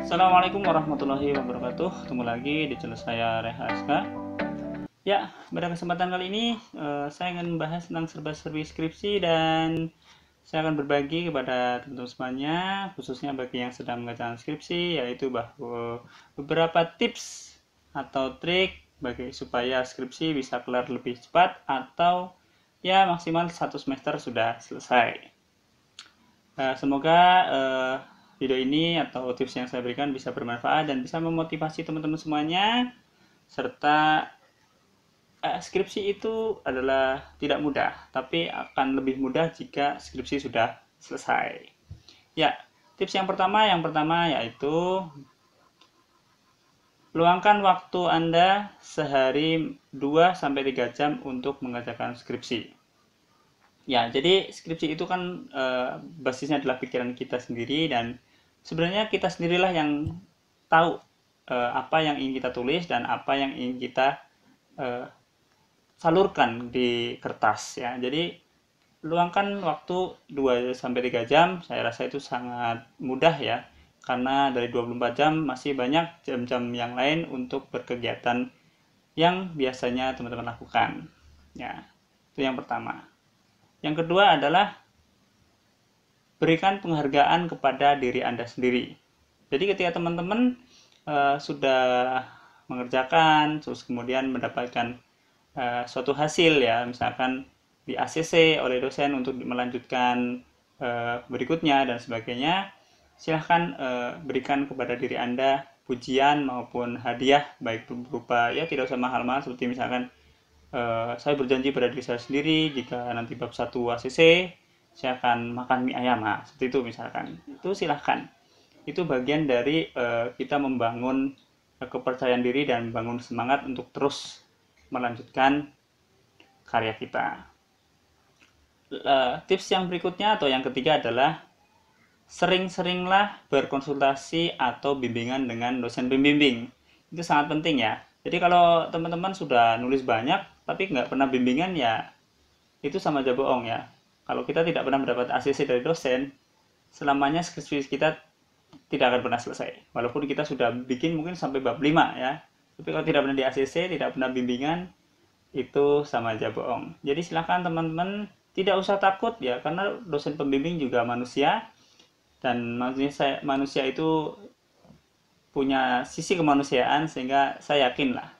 Assalamualaikum warahmatullahi wabarakatuh. Ketemu lagi di channel saya Rehaska. Ya, pada kesempatan kali ini saya ingin membahas tentang serba-serbi skripsi dan saya akan berbagi kepada teman-teman semuanya, khususnya bagi yang sedang mengerjakan skripsi, yaitu bahwa beberapa tips atau trik bagi supaya skripsi bisa kelar lebih cepat atau ya maksimal 1 semester sudah selesai. Semoga video ini atau tips yang saya berikan bisa bermanfaat dan bisa memotivasi teman-teman semuanya, serta skripsi itu adalah tidak mudah, tapi akan lebih mudah jika skripsi sudah selesai. Ya, tips yang pertama yaitu luangkan waktu Anda sehari 2-3 jam untuk mengerjakan skripsi. Ya, jadi skripsi itu kan basisnya adalah pikiran kita sendiri dan sebenarnya kita sendirilah yang tahu apa yang ingin kita tulis dan apa yang ingin kita salurkan di kertas ya. Jadi luangkan waktu 2-3 jam, saya rasa itu sangat mudah ya. Karena dari 24 jam masih banyak jam-jam yang lain untuk berkegiatan yang biasanya teman-teman lakukan. Ya, itu yang pertama. Yang kedua adalah berikan penghargaan kepada diri Anda sendiri. Jadi ketika teman-teman sudah mengerjakan, terus kemudian mendapatkan suatu hasil ya, misalkan di ACC oleh dosen untuk melanjutkan berikutnya dan sebagainya, silahkan berikan kepada diri Anda pujian maupun hadiah, baik berupa ya tidak usah mahal-mahal, seperti misalkan saya berjanji pada diri saya sendiri jika nanti bab 1 ACC saya akan makan mie ayam, nah, seperti itu misalkan. Itu silahkan. Itu bagian dari kita membangun kepercayaan diri dan membangun semangat untuk terus melanjutkan karya kita. Tips yang berikutnya atau yang ketiga adalah sering-seringlah berkonsultasi atau bimbingan dengan dosen pembimbing. Itu sangat penting ya. Jadi kalau teman-teman sudah nulis banyak tapi nggak pernah bimbingan ya itu sama aja bohong ya. Kalau kita tidak pernah mendapat ACC dari dosen, selamanya skripsi kita tidak akan pernah selesai. Walaupun kita sudah bikin mungkin sampai bab 5 ya. Tapi kalau tidak pernah di ACC, tidak pernah bimbingan, itu sama aja bohong. Jadi silakan teman-teman tidak usah takut ya, karena dosen pembimbing juga manusia dan manusia itu punya sisi kemanusiaan, sehingga saya yakin lah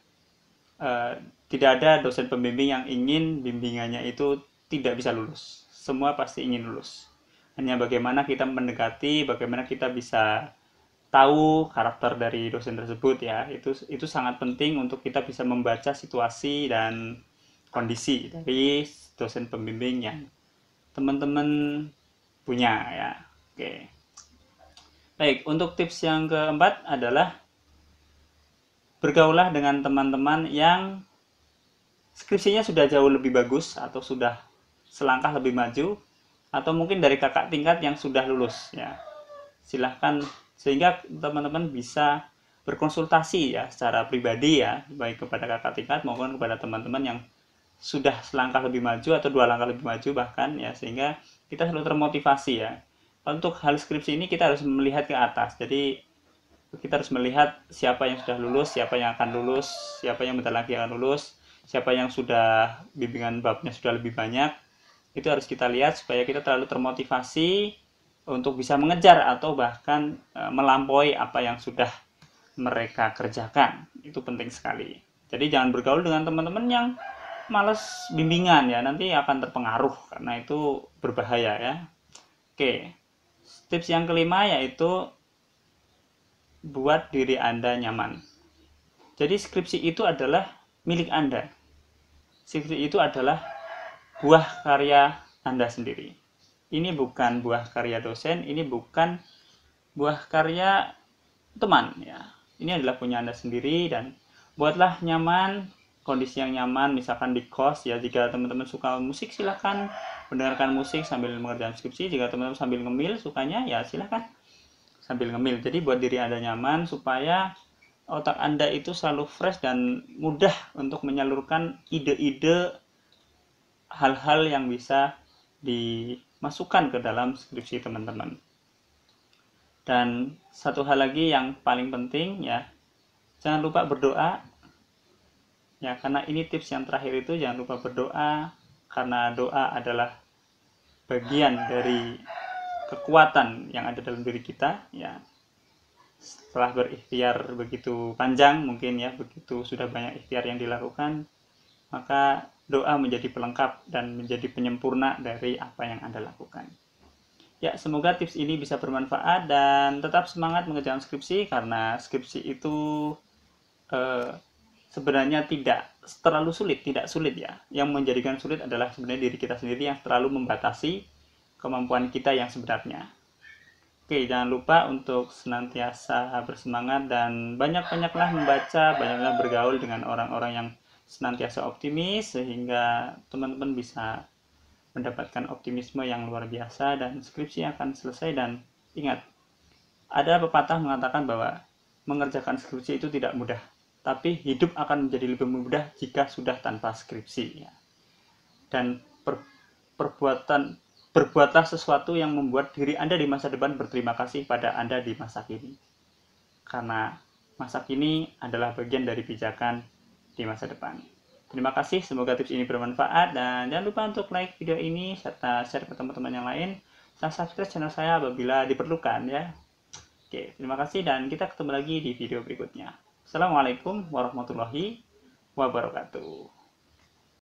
tidak ada dosen pembimbing yang ingin bimbingannya itu tidak bisa lulus. Semua pasti ingin lulus. Hanya bagaimana kita mendekati, bagaimana kita bisa tahu karakter dari dosen tersebut ya. Itu sangat penting untuk kita bisa membaca situasi dan kondisi dari dosen pembimbing yang teman-teman punya ya. Oke. Baik, untuk tips yang keempat adalah bergaulah dengan teman-teman yang skripsinya sudah jauh lebih bagus atau sudah selangkah lebih maju atau mungkin dari kakak tingkat yang sudah lulus ya. Silahkan sehingga teman-teman bisa berkonsultasi ya secara pribadi ya, baik kepada kakak tingkat maupun kepada teman-teman yang sudah selangkah lebih maju atau 2 langkah lebih maju bahkan ya, sehingga kita selalu termotivasi ya. Untuk hal skripsi ini kita harus melihat ke atas. Jadi kita harus melihat siapa yang sudah lulus, siapa yang akan lulus, siapa yang bentar lagi akan lulus, siapa yang sudah bimbingan babnya sudah lebih banyak. Itu harus kita lihat supaya kita terlalu termotivasi untuk bisa mengejar atau bahkan melampaui apa yang sudah mereka kerjakan. Itu penting sekali. Jadi jangan bergaul dengan teman-teman yang malas bimbingan ya, nanti akan terpengaruh karena itu berbahaya ya. Oke. Tips yang kelima yaitu buat diri Anda nyaman. Jadi skripsi itu adalah milik Anda. Skripsi itu adalah buah karya Anda sendiri. Ini bukan buah karya dosen, ini bukan buah karya teman ya. Ini adalah punya Anda sendiri dan buatlah nyaman, kondisi yang nyaman, misalkan di kos ya. Jika teman-teman suka musik silahkan mendengarkan musik sambil mengerjakan skripsi. Jika teman-teman sambil ngemil sukanya ya silahkan sambil ngemil. Jadi buat diri Anda nyaman supaya otak Anda itu selalu fresh dan mudah untuk menyalurkan ide-ide hal-hal yang bisa dimasukkan ke dalam skripsi teman-teman. Dan satu hal lagi yang paling penting ya, jangan lupa berdoa ya, karena ini tips yang terakhir itu, jangan lupa berdoa, karena doa adalah bagian dari kekuatan yang ada dalam diri kita ya. Setelah berikhtiar begitu panjang mungkin ya, begitu sudah banyak ikhtiar yang dilakukan, maka doa menjadi pelengkap dan menjadi penyempurna dari apa yang Anda lakukan. Ya, semoga tips ini bisa bermanfaat dan tetap semangat mengerjakan skripsi, karena skripsi itu sebenarnya tidak terlalu sulit, tidak sulit ya. Yang menjadikan sulit adalah sebenarnya diri kita sendiri yang terlalu membatasi kemampuan kita yang sebenarnya. Oke, jangan lupa untuk senantiasa bersemangat dan banyak-banyaklah membaca, banyaklah bergaul dengan orang-orang yang senantiasa optimis, sehingga teman-teman bisa mendapatkan optimisme yang luar biasa dan skripsi akan selesai. Dan ingat, ada pepatah mengatakan bahwa mengerjakan skripsi itu tidak mudah, tapi hidup akan menjadi lebih mudah jika sudah tanpa skripsi ya. Dan berbuatlah sesuatu yang membuat diri Anda di masa depan berterima kasih pada Anda di masa kini, karena masa kini adalah bagian dari pijakan di masa depan. Terima kasih, semoga tips ini bermanfaat, dan jangan lupa untuk like video ini serta share ke teman-teman yang lain, dan subscribe channel saya apabila diperlukan ya. Oke, terima kasih dan kita ketemu lagi di video berikutnya. Assalamualaikum warahmatullahi wabarakatuh.